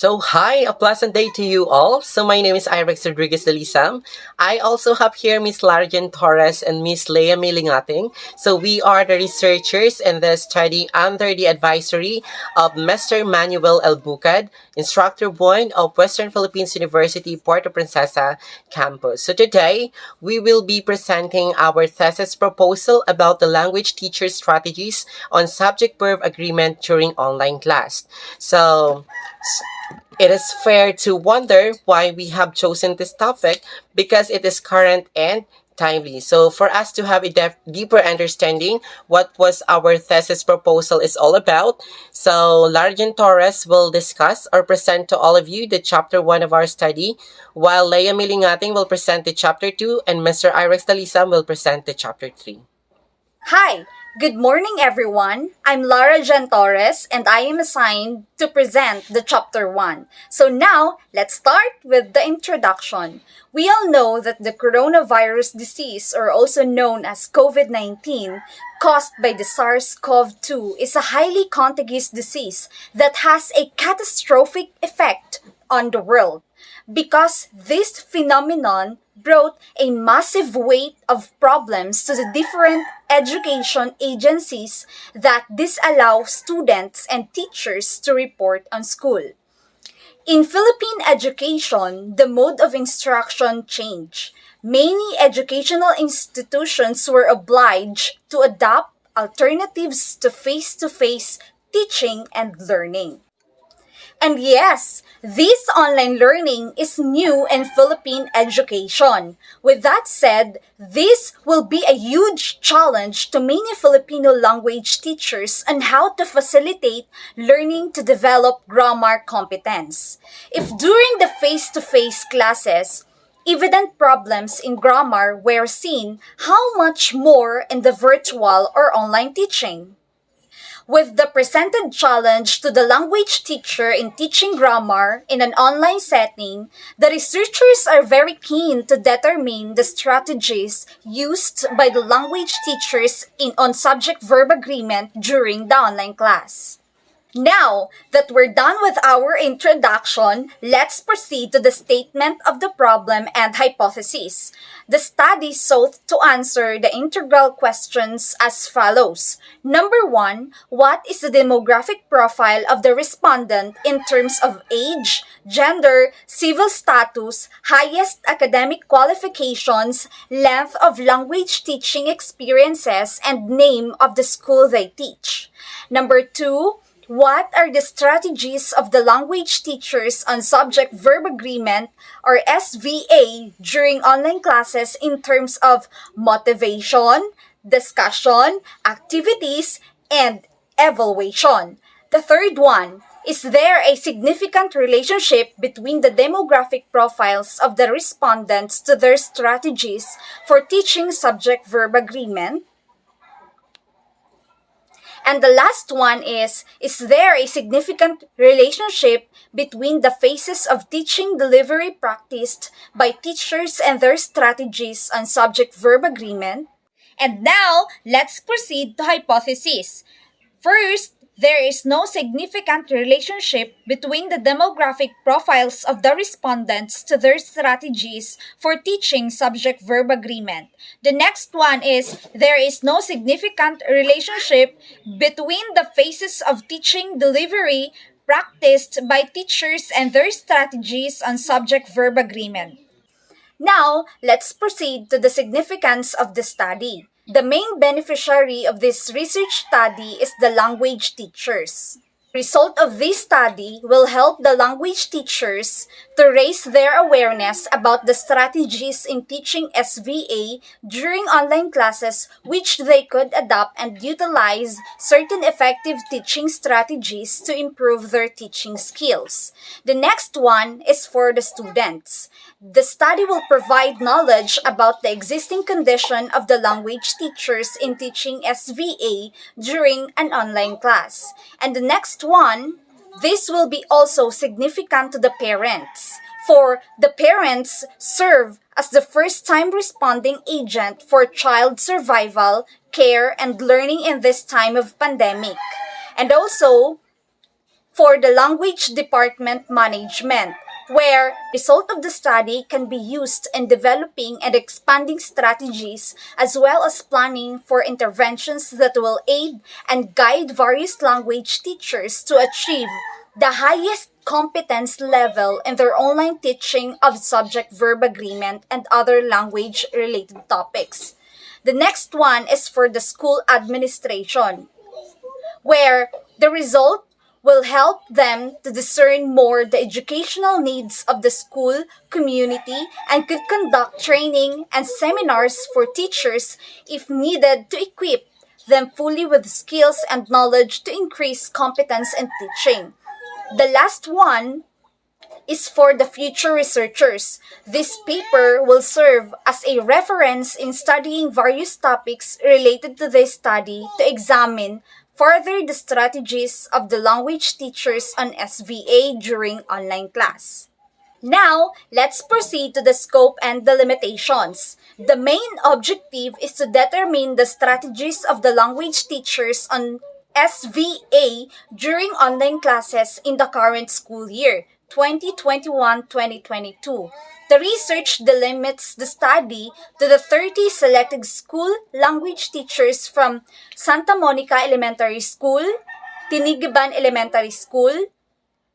Hi, a pleasant day to you all. My name is Irex Rodriguez de Lisam. I also have here Miss Largen Torres and Miss Leah Milingating. We are the researchers in the study under the advisory of Mr. Manuel L. Bucad, Instructor 1 of Western Philippines University, Puerto Princesa campus. Today, we will be presenting our thesis proposal about the language teacher strategies on subject-verb agreement during online class. It is fair to wonder why we have chosen this topic because it is current and timely. For us to have a deeper understanding what was our thesis proposal is all about, Largen Torres will discuss or present to all of you the chapter 1 of our study, while Leia Milingating will present the chapter 2 and Mr. Irex Dalisam will present the chapter 3. Hi, good morning everyone. I'm Lara Jan Torres and I am assigned to present the chapter 1. Now, let's start with the introduction. We all know that the coronavirus disease, or also known as COVID-19, caused by the SARS-CoV-2 is a highly contagious disease that has a catastrophic effect on the world. Because this phenomenon brought a massive weight of problems to the different education agencies that disallow students and teachers to report on school. In Philippine education, the mode of instruction changed. Many educational institutions were obliged to adopt alternatives to face-to-face teaching and learning. And yes, this online learning is new in Philippine education. With that said, this will be a huge challenge to many Filipino language teachers on how to facilitate learning to develop grammar competence. If during the face-to-face classes, evident problems in grammar were seen, how much more in the virtual or online teaching? With the presented challenge to the language teacher in teaching grammar in an online setting, the researchers are very keen to determine the strategies used by the language teachers on subject-verb agreement during the online class. Now that we're done with our introduction, let's proceed to the statement of the problem and hypothesis. The study sought to answer the integral questions as follows. Number 1, what is the demographic profile of the respondent in terms of age, gender, civil status, highest academic qualifications, length of language teaching experiences, and name of the school they teach? Number 2, what are the strategies of the language teachers on subject-verb agreement or SVA during online classes in terms of motivation, discussion, activities, and evaluation? The third one, is there a significant relationship between the demographic profiles of the respondents to their strategies for teaching subject-verb agreement? And the last one is there a significant relationship between the phases of teaching delivery practiced by teachers and their strategies on subject-verb agreement? And now, let's proceed to hypothesis. First, there is no significant relationship between the demographic profiles of the respondents to their strategies for teaching subject-verb agreement. The next one is there is no significant relationship between the phases of teaching delivery practiced by teachers and their strategies on subject-verb agreement. Now, let's proceed to the significance of the study. The main beneficiary of this research study is the language teachers. The result of this study will help the language teachers to raise their awareness about the strategies in teaching SVA during online classes which they could adopt and utilize certain effective teaching strategies to improve their teaching skills. The next one is for the students. The study will provide knowledge about the existing condition of the language teachers in teaching SVA during an online class. And the next one, this will be also significant to the parents. For the parents serve as the first-time responding agent for child survival, care, and learning in this time of pandemic. And also, for the language department management, where result of the study can be used in developing and expanding strategies as well as planning for interventions that will aid and guide various language teachers to achieve the highest competence level in their online teaching of subject-verb agreement and other language-related topics. The next one is for the school administration, where the result will help them to discern more the educational needs of the school community and could conduct training and seminars for teachers if needed to equip them fully with skills and knowledge to increase competence in teaching. The last one is for the future researchers. This paper will serve as a reference in studying various topics related to this study to examine further the strategies of the language teachers on SVA during online class. Now, let's proceed to the scope and the limitations. The main objective is to determine the strategies of the language teachers on SVA during online classes in the current school year, 2021-2022. The research delimits the study to the 30 selected school language teachers from Santa Monica Elementary School, Tinigiban Elementary School,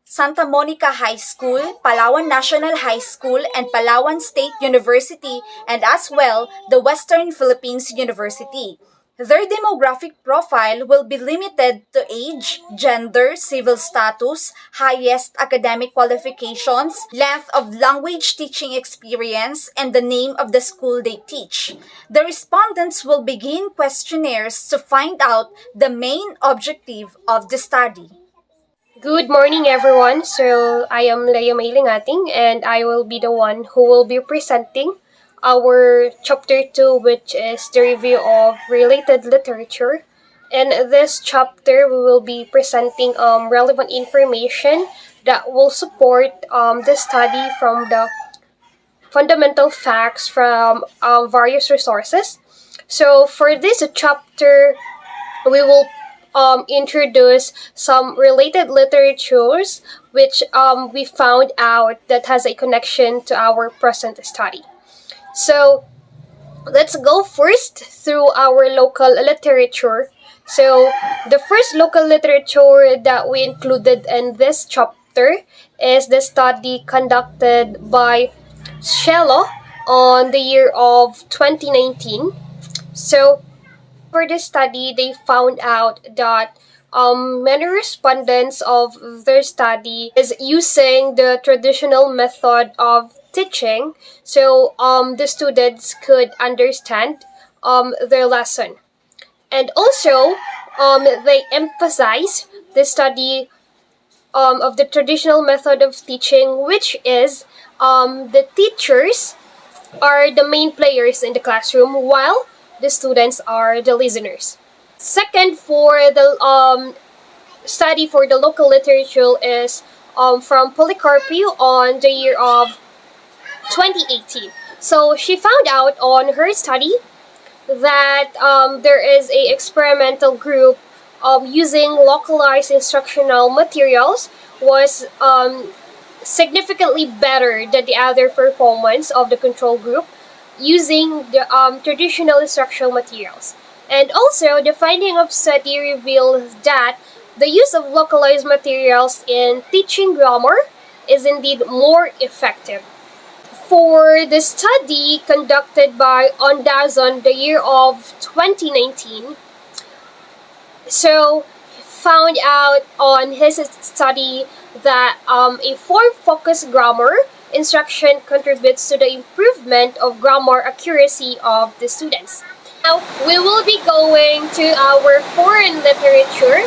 Santa Monica High School, Palawan National High School, and Palawan State University, and as well the Western Philippines University. Their demographic profile will be limited to age, gender, civil status, highest academic qualifications, length of language teaching experience, and the name of the school they teach. The respondents will begin questionnaires to find out the main objective of the study. Good morning, everyone. So, I am Leia Mailingating, and I will be the one who will be presenting our chapter 2, which is the review of related literature. In this chapter, we will be presenting relevant information that will support the study from the fundamental facts from various resources. So, for this chapter, we will introduce some related literatures which we found out that has a connection to our present study. So let's go first through our local literature. So the first local literature that we included in this chapter is the study conducted by Shello on the year of 2019. So for this study, they found out that many respondents of their study is using the traditional method of teaching, so the students could understand their lesson. And also, they emphasize the study of the traditional method of teaching, which is the teachers are the main players in the classroom while the students are the listeners. Second, for the study for the local literature is from Policarpio on the year of 2018. So she found out on her study that there is a experimental group using localized instructional materials was significantly better than the other performance of the control group using the traditional instructional materials. And also, the finding of study reveals that the use of localized materials in teaching grammar is indeed more effective. For the study conducted by Ondazon the year of 2019, so found out on his study that a form-focused grammar instruction contributes to the improvement of grammar accuracy of the students. Now, we will be going to our foreign literature.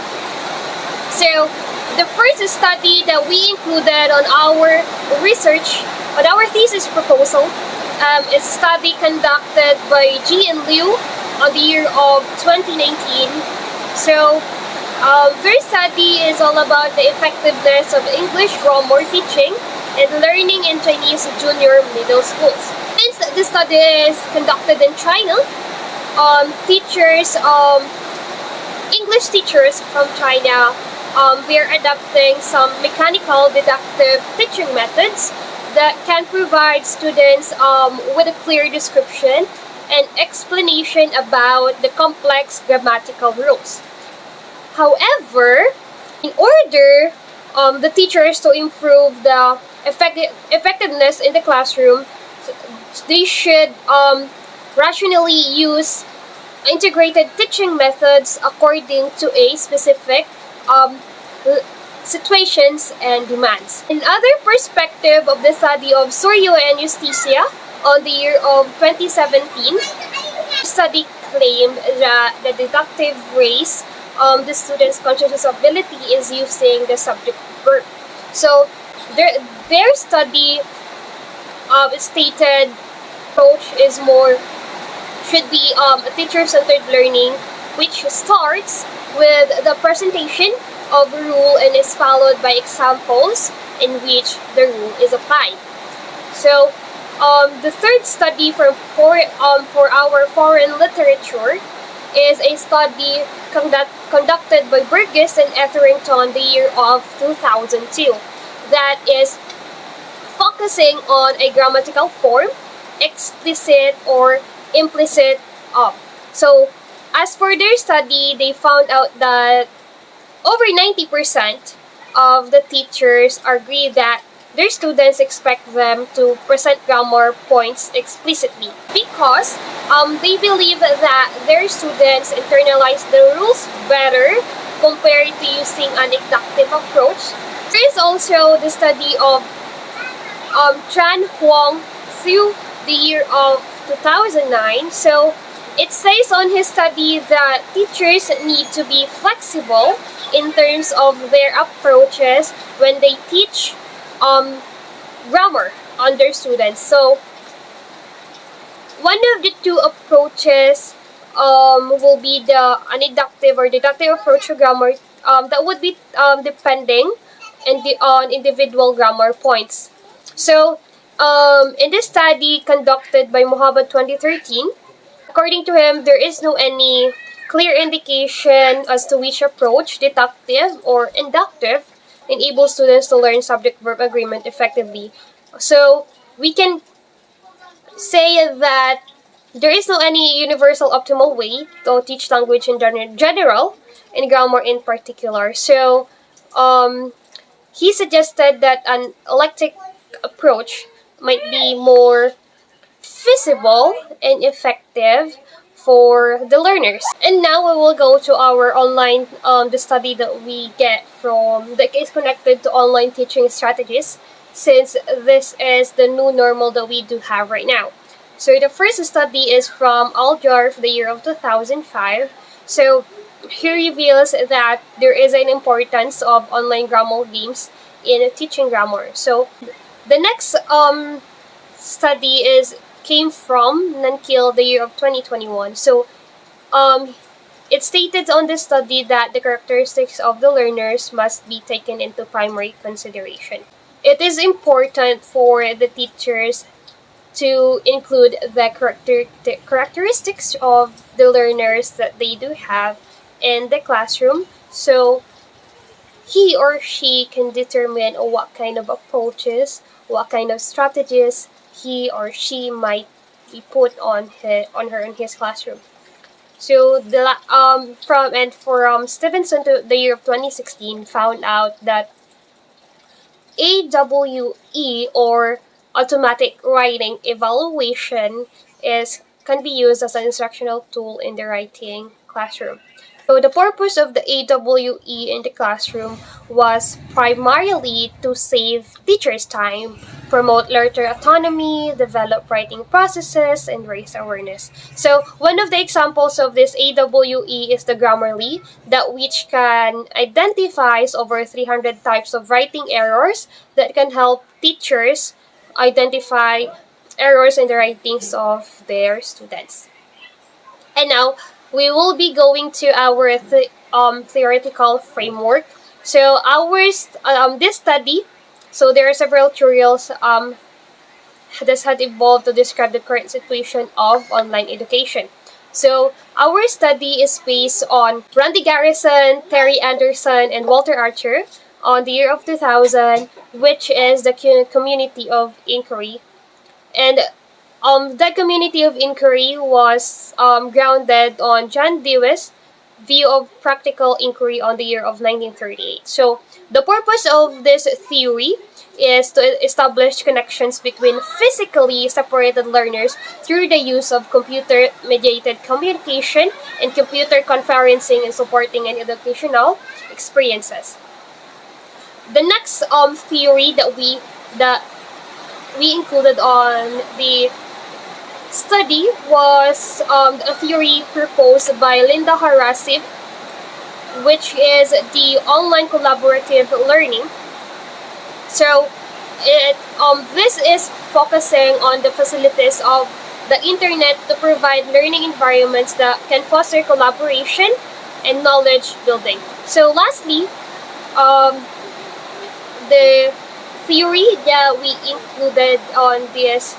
So, the first study that we included on our research, on our thesis proposal, is a study conducted by G and Liu on the year of 2019. So, their study is all about the effectiveness of English grammar teaching and learning in Chinese junior middle schools. Since the study is conducted in China, English teachers from China we are adopting some mechanical deductive teaching methods that can provide students with a clear description and explanation about the complex grammatical rules. However, in order the teachers to improve the effectiveness in the classroom, they should rationally use integrated teaching methods according to a specific um, situations and demands. Another perspective of the study of Suryo and Justicia on the year of 2017, study claimed that the deductive ways the student's conscious ability is using the subject verb. So their study stated approach is more should be a teacher-centered learning, which starts with the presentation of rule and is followed by examples in which the rule is applied. So the third study for our foreign literature is a study conducted by Burgess and Etherington the year of 2002 that is focusing on a grammatical form, explicit or implicit of. So as for their study, they found out that over 90% of the teachers agree that their students expect them to present grammar points explicitly because they believe that their students internalize the rules better compared to using an inductive approach. There is also the study of Chan Huang through the year of 2009. So it says on his study that teachers need to be flexible in terms of their approaches when they teach grammar on their students. So one of the two approaches will be the inductive or deductive approach to grammar that would be depending on individual grammar points. So in this study conducted by Muhammad 2013, according to him, there is no any clear indication as to which approach, deductive or inductive, enable students to learn subject-verb agreement effectively. So we can say that there is no any universal optimal way to teach language in general and grammar in particular. So he suggested that an eclectic approach might be more feasible and effective for the learners. And now we will go to our online the study that we get from that is connected to online teaching strategies, since this is the new normal that we do have right now. So the first study is from Aljar for the year of 2005. So he reveals that there is an importance of online grammar games in teaching grammar. So the next study came from Nankil the year of 2021. So it stated on the study that the characteristics of the learners must be taken into primary consideration. It is important for the teachers to include the characteristics of the learners that they do have in the classroom, so he or she can determine what kind of approaches, what kind of strategies he or she might be put on her in his classroom. So the from Stevenson to the year of 2016 found out that AWE or automatic writing evaluation can be used as an instructional tool in the writing classroom. So the purpose of the AWE in the classroom was primarily to save teachers' time, promote learner autonomy, develop writing processes, and raise awareness. So one of the examples of this AWE is the Grammarly, that which can identify over 300 types of writing errors that can help teachers identify errors in the writings of their students. And now, we will be going to our theoretical framework. So this study, so there are several tutorials that had evolved to describe the current situation of online education. So our study is based on Randy Garrison, Terry Anderson, and Walter Archer on the year of 2000, which is the community of inquiry. And that community of inquiry was grounded on John Dewey's view of practical inquiry on the year of 1938. So the purpose of this theory is to establish connections between physically separated learners through the use of computer-mediated communication and computer conferencing and supporting and educational experiences. The next theory that we included on the study was a theory proposed by Linda Harasif, which is the online collaborative learning. So this is focusing on the facilities of the internet to provide learning environments that can foster collaboration and knowledge building. So lastly, the theory that we included on this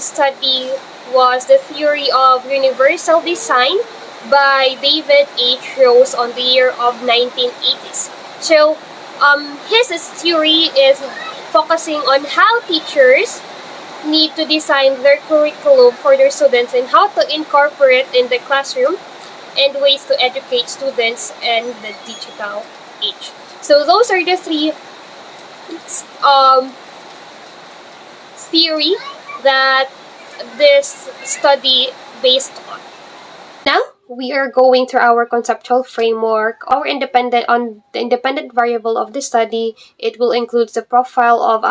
study was the theory of universal design by David H. Rose on the year of 1980s. So his theory is focusing on how teachers need to design their curriculum for their students and how to incorporate in the classroom and ways to educate students in the digital age. So those are the three theory that this study based on. Now we are going through our conceptual framework. Our independent variable of the study, it will include the profile of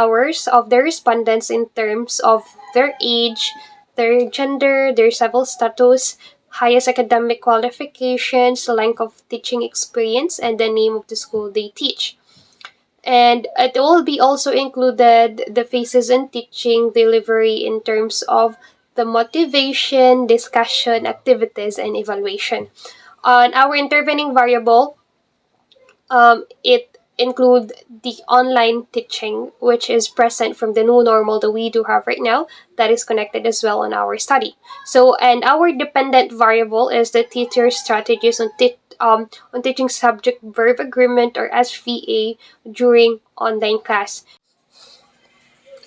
the respondents in terms of their age, their gender, their civil status, highest academic qualifications, length of teaching experience, and the name of the school they teach. And it will be also included the phases in teaching delivery in terms of the motivation, discussion, activities, and evaluation. On our intervening variable, it include the online teaching, which is present from the new normal that we do have right now, that is connected as well on our study. So, and our dependent variable is the teacher strategies on teaching subject-verb agreement or SVA during online class.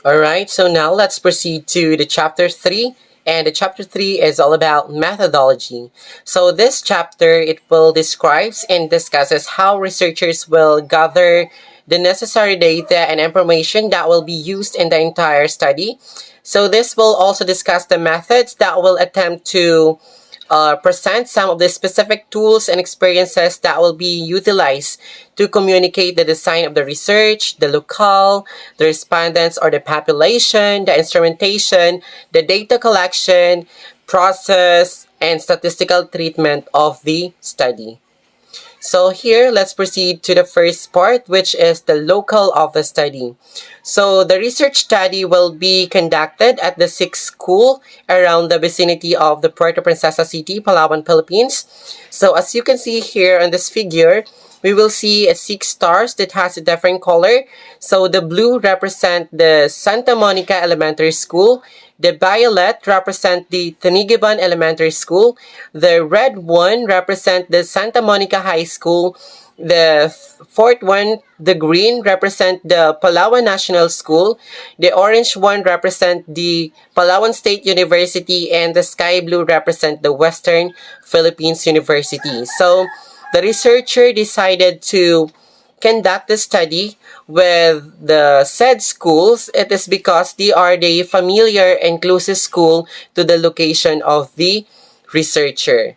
Alright, so now let's proceed to the chapter 3. And the chapter 3 is all about methodology. So this chapter, it will describes and discusses how researchers will gather the necessary data and information that will be used in the entire study. So this will also discuss the methods that will attempt to present some of the specific tools and experiences that will be utilized to communicate the design of the research, the locale, the respondents or the population, the instrumentation, the data collection, process, and statistical treatment of the study. So here, let's proceed to the first part, which is the locale of the study. So the research study will be conducted at the 6th school around the vicinity of the Puerto Princesa City, Palawan, Philippines. So as you can see here on this figure, we will see 6 stars that has a different color. So the blue represent the Santa Monica Elementary School. The violet represent the Tanigiban Elementary School. The red one represent the Santa Monica High School. The fourth one, the green, represent the Palawan National School. The orange one represent the Palawan State University. And the sky blue represent the Western Philippines University. So the researcher decided to conduct the study with the said schools. It is because they are the familiar and closest school to the location of the researcher.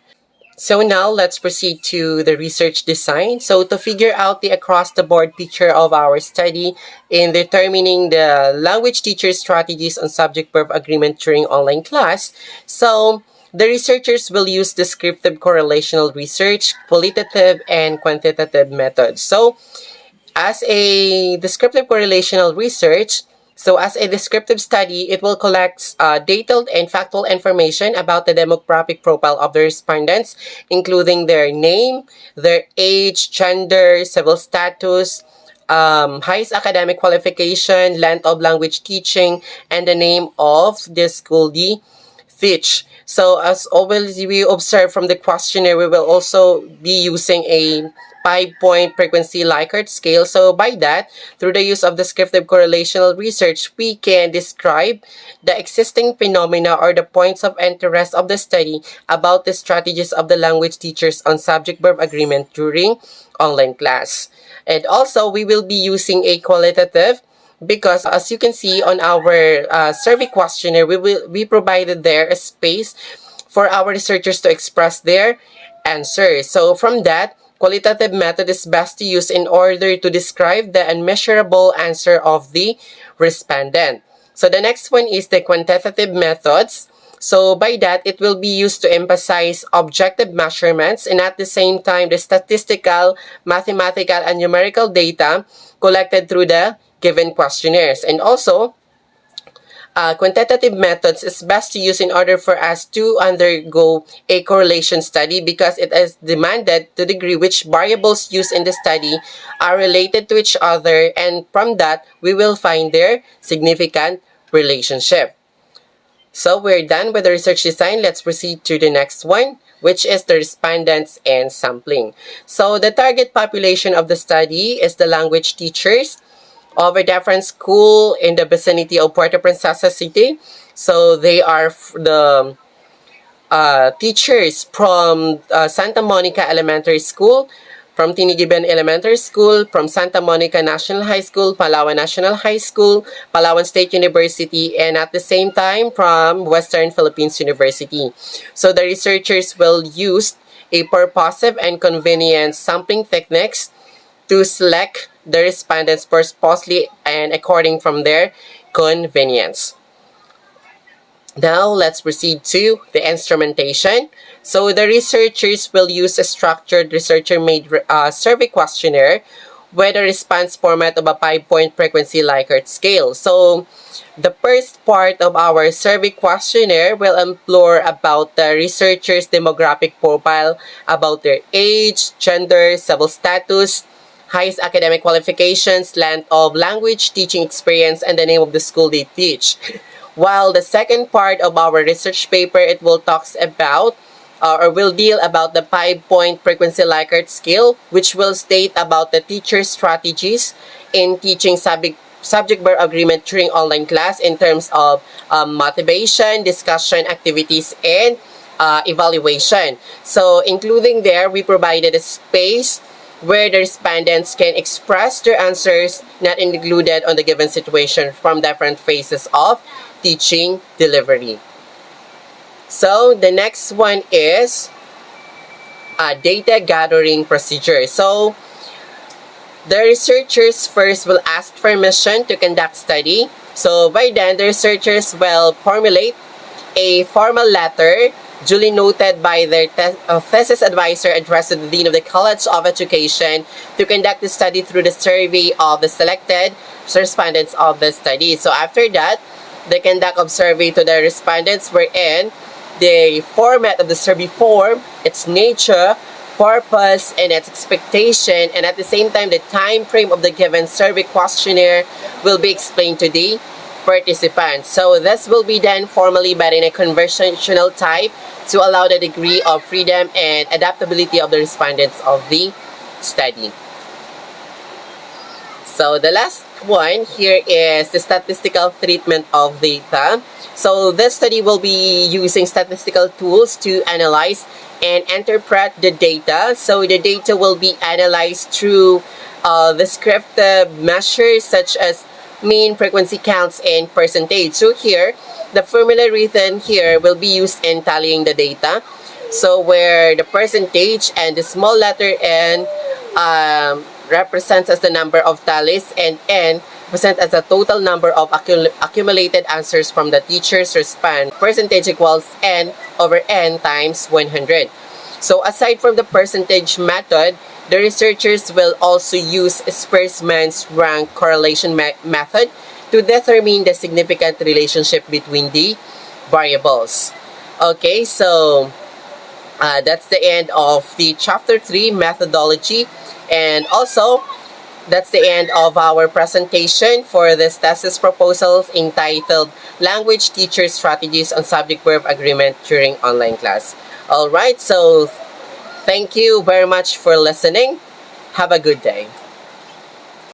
So now let's proceed to the research design. So to figure out the across-the-board picture of our study in determining the language teacher strategies on subject-verb agreement during online class, so the researchers will use descriptive correlational research, qualitative, and quantitative methods. So as a descriptive correlational research, as a descriptive study, it will collect detailed and factual information about the demographic profile of the respondents, including their name, their age, gender, civil status, highest academic qualification, length of language teaching, and the name of the school they teach. So as always we observe from the questionnaire, we will also be using a 5-point frequency Likert scale. So by that, through the use of descriptive correlational research, we can describe the existing phenomena or the points of interest of the study about the strategies of the language teachers on subject-verb agreement during online class. And also, we will be using a qualitative because as you can see on our survey questionnaire, we provided there a space for our researchers to express their answers. So from that, qualitative method is best to use in order to describe the unmeasurable answer of the respondent. So the next one is the quantitative methods. So by that, it will be used to emphasize objective measurements and at the same time the statistical, mathematical, and numerical data collected through the given questionnaires. And also, quantitative methods is best to use in order for us to undergo a correlation study because it is demanded to the degree which variables used in the study are related to each other, and from that, we will find their significant relationship. So we're done with the research design. Let's proceed to the next one, which is the respondents and sampling. So the target population of the study is the language teachers of a different school in the vicinity of Puerto Princesa City. So they are the teachers from Santa Monica Elementary School, from Tinigiban Elementary School, from Santa Monica National High School, Palawan National High School, Palawan State University, and at the same time from Western Philippines University. So the researchers will use a purposive and convenient sampling techniques to select the respondents purposely and according from their convenience. Now, let's proceed to the instrumentation. So, the researchers will use a structured researcher-made survey questionnaire with a response format of a 5-point frequency Likert scale. So, the first part of our survey questionnaire will implore about the researcher's demographic profile, about their age, gender, civil status, highest academic qualifications, length of language teaching experience, and the name of the school they teach. While the second part of our research paper, it will talks about or will deal about the 5-point frequency Likert scale, which will state about the teacher's strategies in teaching subject-verb agreement during online class in terms of motivation, discussion, activities, and evaluation. So including there, we provided a space where the respondents can express their answers not included on the given situation from different phases of teaching delivery. So the next one is data gathering procedure. So the researchers first will ask permission to conduct study. So by then, the researchers will formulate a formal letter duly noted by their thesis advisor addressed to the Dean of the College of Education to conduct the study through the survey of the selected respondents of the study. So after that, they conduct a survey to the respondents wherein the format of the survey form, its nature, purpose, and its expectation, and at the same time, the time frame of the given survey questionnaire will be explained to the participants. So this will be done formally but in a conversational type to allow the degree of freedom and adaptability of the respondents of the study. So the last one here is the statistical treatment of data. So this study will be using statistical tools to analyze and interpret the data. So the data will be analyzed through descriptive measures such as mean, frequency counts, and percentage. So here, the formula written here will be used in tallying the data. So where the percentage and the small letter n represents as the number of tallies, and n represents as the total number of accumulated answers from the teacher's response. Percentage equals n over n times 100. So aside from the percentage method, the researchers will also use Spearman's rank correlation method to determine the significant relationship between the variables. Okay, so that's the end of the chapter 3 methodology. And also, That's the end of our presentation for this thesis proposal entitled Language Teacher Strategies on Subject-Verb Agreement During Online Class. All right, so thank you very much for listening. Have a good day.